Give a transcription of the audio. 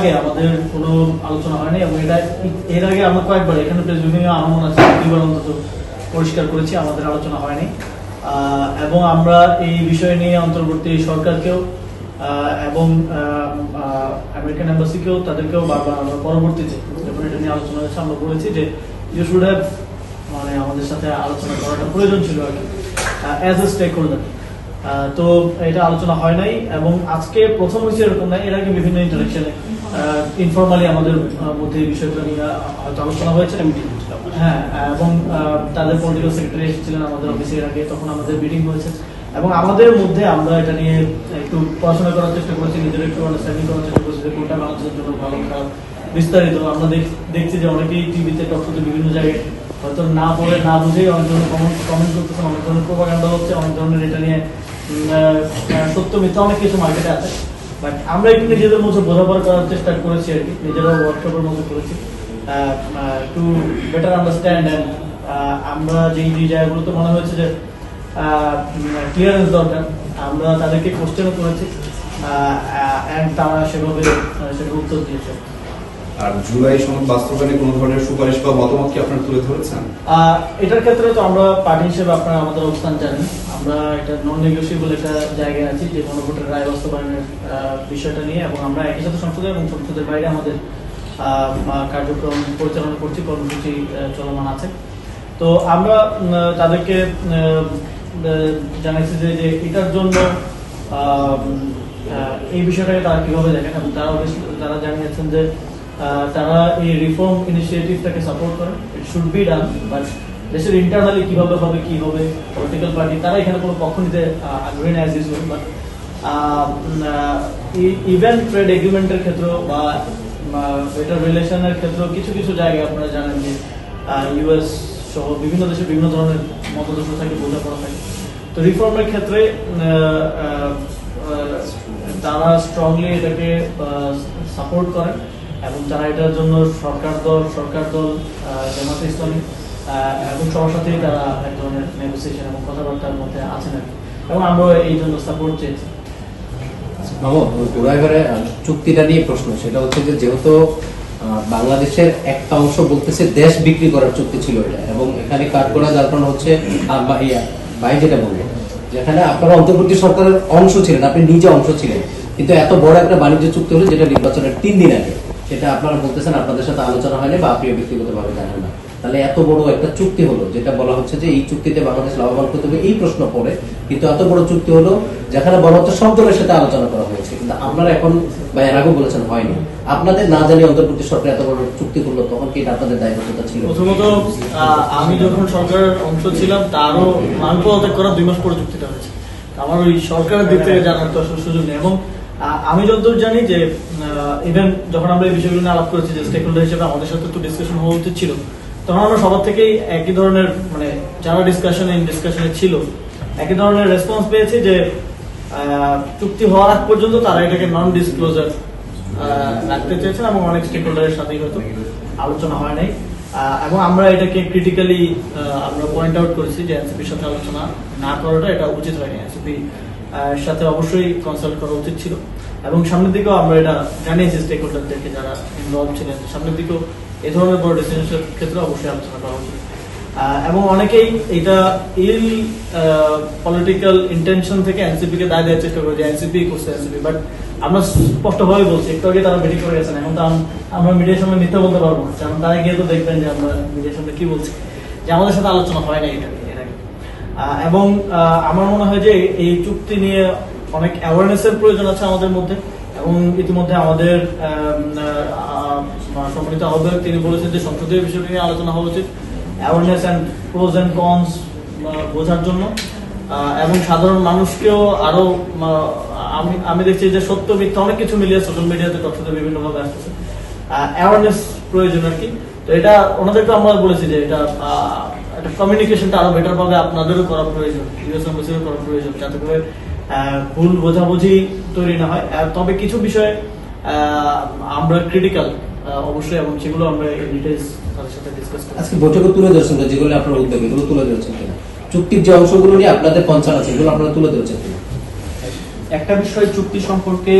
আগে আমাদের কোনো আলোচনা হয়নি, এবং এটা এর আগে আমরা কয়েকবার এখানে প্রেসিডেন্ট আমার আছে দুইবার অন্তত পরিষ্কার করেছি আমাদের আলোচনা হয়নি। এবং আমরা এই বিষয় নিয়ে অন্তর্বর্তী সরকারকেও এবং আমেরিকান এম্বাসিকেও তাদেরকেও বারবার আমরা পরবর্তীতে যখন এটা নিয়ে আলোচনা হয়েছে আমরা বলেছি যে ইউ শুড হ্যাভ মানে আমাদের সাথে আলোচনা করাটা প্রয়োজন ছিল আর কি অ্যাজ এ স্টেক হোল্ডার। তো এটা আলোচনা হয় নাই, এবং আজকে প্রথম হয়েছে এরকম নাই, এর আগে বিভিন্ন ইন্টারাকশনে ইনফর্মালি আমাদের মধ্যে এই বিষয়টা নিয়ে হয়তো আলোচনা হয়েছে। হ্যাঁ, এবং তাদের পলিটিক্যাল সেক্রেটারি এসেছিলেন আমাদের অফিসের আগে, তখন আমাদের মিটিং হয়েছে, এবং আমাদের মধ্যে আমরা এটা নিয়ে একটু পড়াশোনা করার চেষ্টা করেছি, নিজের একটু আন্ডারস্ট্যান্ডিং করার চেষ্টা করেছি যে কোনটা বাংলাদেশের জন্য ভালো খারাপ বিস্তারিত। আমরা দেখছি যে অনেকেই টিভিতে টকশোতে বিভিন্ন জায়গায় হয়তো না পড়ে না বুঝেই অনেক ধরনের কমেন্ট করতেছেন, অনেক ধরনের প্রোপাগান্ডা হচ্ছে, অনেক ধরনের এটা নিয়ে সত্য মিথ্যা অনেক কিছু মার্কেটে আছে। বাট আমরা একটু নিজেদের মধ্যে বোঝাপড়া করার চেষ্টা করেছি আর কি, নিজেরাও ওয়ার্কশপের মধ্যে করেছি টু বেটার আন্ডারস্ট্যান্ড। অ্যান্ড আমরা যেই জায়গাগুলোতে মনে হয়েছে যে ক্লিয়ারেন্স দরকার, আমরা তাদেরকে কোশ্চেনও করেছি, অ্যান্ড তারা সেভাবে সেটা উত্তর দিয়েছে। আর জুলাই সনদ বাস্তবায়নে কোনো ধরনের সুপারিশ বা মতামত কি আপনারা তুলে ধরেছেন? এটার ক্ষেত্রে তো আমরা পার্টি হিসেবে আপনারা আমাদের অবস্থান জানেন, আমরা এটা নন নেগোসিয়েবল একটা জায়গায় আছি যে গণভোটের রায় বাস্তবায়নের বিষয়টা নিয়ে, এবং আমরা একই সাথে সংসদে এবং সংসদের বাইরে আমাদের কার্যক্রম পরিচালনা করছি, কর্মসূচি চলমান আছে। তো আমরা তাদেরকে জানাইছি যে এটার জন্য এই বিষয়টাকে তারা কিভাবে দেখেন, এবং তারা জানিয়েছেন যে তারা এই রিফর্ম ইনিশিয়েটিভটাকে সাপোর্ট করে, it should be done, but দেশের ইন্টারনালি কিভাবে হবে কি হবে পলিটিক্যাল পার্টি তারা এখানে কোনো পক্ষ নিতে আগ্রহী না, বাট ইভেন ট্রেড এগ্রিমেন্টের ক্ষেত্রে বা বেটার রিলেশনের ক্ষেত্রে কিছু কিছু জায়গায় আপনারা জানেন যে ইউএস সহ বিভিন্ন দেশে বিভিন্ন ধরনের মতদর্শ থাকে, বোঝাপড়া থাকে। তো রিফর্মের ক্ষেত্রে তারা স্ট্রংলি এটাকে সাপোর্ট করে, এবং তারা এটার জন্য সরকার দল জামাতে ইসলামী এবং সবার সাথেই তারা এক ধরনের নেগোসিয়েশন এবং কথাবার্তার মধ্যে আছেন আর কি, এবং আমরা এই জন্য সাপোর্ট চেয়েছি। চুক্তিটা নিয়ে প্রশ্ন, সেটা হচ্ছে যে যেহেতু বাংলাদেশের একটা অংশ বলতেছে দেশ বিক্রি করার চুক্তি ছিল এটা, এবং এখানে কাট করা যার কারণ হচ্ছে ভাই যেটা বলবো, যেখানে আপনারা অন্তর্বর্তী সরকারের অংশ ছিলেন, আপনি নিজে অংশ ছিলেন, কিন্তু এত বড় একটা বাণিজ্য চুক্তি হলো যেটা নির্বাচনের 3 দিন আগে, সেটা আপনারা বলতেছেন আপনাদের সাথে আলোচনা হয়নি বা আপনিও ব্যক্তিগতভাবে জানেন না। তাহলে এত বড় একটা চুক্তি হলো যেটা বলা হচ্ছে যে এই চুক্তিতে বাংলাদেশ লাভবান করতে হবে, এই প্রশ্ন পড়ে, কিন্তু এত বড় চুক্তি হলো যেখানে বলা হচ্ছে সব দলের সাথে আলোচনা করা হয়েছে, কিন্তু আপনারা এখন বা এর আগেও বলেছেন হয়নি। আপনাদের না জানি অন্তর্বর্তী সরকার এত বড় চুক্তি করলো, তখন কি এটা আপনাদের দায়বদ্ধতা ছিল? প্রথমত আমি যখন সরকারের অংশ ছিলাম তারও মান পদত্যাগ করার 2 মাস পরে চুক্তিটা হয়েছে, আমার ওই সরকারের দিক থেকে জানার তো সুযোগ নেই। এবং আমি যতদূর জানি যে ইভেন যখন আমরা এই বিষয়গুলো নিয়ে আলাপ করেছি যে স্টেক হোল্ডার হিসেবে আমাদের সাথে একটু ডিসকাশন হওয়া উচিত ছিল, তখন আমরা সবার থেকেই একই ধরনের মানে যারা ডিসকাশনে ছিল একই ধরনের রেসপন্স পেয়েছি যে চুক্তি হওয়ার আগ পর্যন্ত তারা এটাকে নন ডিসক্লোজার রাখতে চেয়েছেন, এবং অনেক স্টেক হোল্ডারের সাথেই হয়তো আলোচনা হয় নাই। এবং আমরা এটাকে ক্রিটিক্যালি আমরা পয়েন্ট আউট করেছি যে এনসিপির সাথে আলোচনা না করাটা এটা উচিত হয়নি, এনসিপি সাথে অবশ্যই কনসাল্ট করা উচিত ছিল, এবং সামনের দিকেও আমরা এটা জানিয়েছি স্টেক হোল্ডারদেরকে যারা ইনভলভ ছিলেন, সামনের দিকেও এই ধরনের বড় ডিসিশনের ক্ষেত্রে অবশ্যই আলোচনা করা উচিত। এবং অনেকেই এটা পলিটিক্যাল ইন্টেনশন থেকে এনসিপি কে দায় দেওয়ার চেষ্টা করে যে এনসিপি করছে এনসিপি, বাট আমরা স্পষ্টভাবে বলছি, একটু আগে তারা মিটিং করে গেছেন, এখন তো আমরা মিডিয়ার সামনে মিথ্যা বলতে পারবো না, কারণ তারা গিয়ে তো দেখবেন যে আমরা মিডিয়ার সামনে কি বলছি, যে আমাদের সাথে আলোচনা হয় না এটা নিয়ে এর আগে। এবং আমার মনে হয় যে এই চুক্তি নিয়ে অনেক অ্যাওয়ারনেসের প্রয়োজন আছে আমাদের মধ্যে, এবং ইতিমধ্যে আমাদের সম্মানিত আহ্বায়ক তিনি বলেছেন যে সংসদীয় বিষয়টি নিয়ে আলোচনা হওয়া উচিত, awareness and pros and cons বোঝার জন্য, এবং সাধারণ মানুষকেও আরো আমি দেখছি যে সত্য মিথ্যা অনেক কিছু মিলিয়ে সোশ্যাল মিডিয়াতে তথ্য বিভিন্নভাবে আসতেছে, অ্যাওয়ারনেস প্রয়োজন আর কি। তো এটা ওনাদেরকে আমরা বলেছি যে এটা কমিউনিকেশনটা আরো বেটার ভাবে আপনাদেরও করা প্রয়োজন, ইউএস এম্বাসিরও করা প্রয়োজন, যাতে করে ভুল বোঝাবুঝি তৈরি না হয়। তবে কিছু বিষয়ে আমরা ক্রিটিক্যাল অবশ্যই, এবং সেগুলো আমরা ডিটেইলস তাদের সাথে ডিসকাস করি। আজকে বৈঠকে তুলে ধরেছেন যেগুলো আপনার উদ্যোগ, এগুলো তুলে ধরেছেন কিনা? চুক্তির যে অংশগুলো নিয়ে আপনাদের কনসার্ন আছে এগুলো আপনারা তুলে ধরেছেন কিনা? একটা বিষয় চুক্তি সম্পর্কে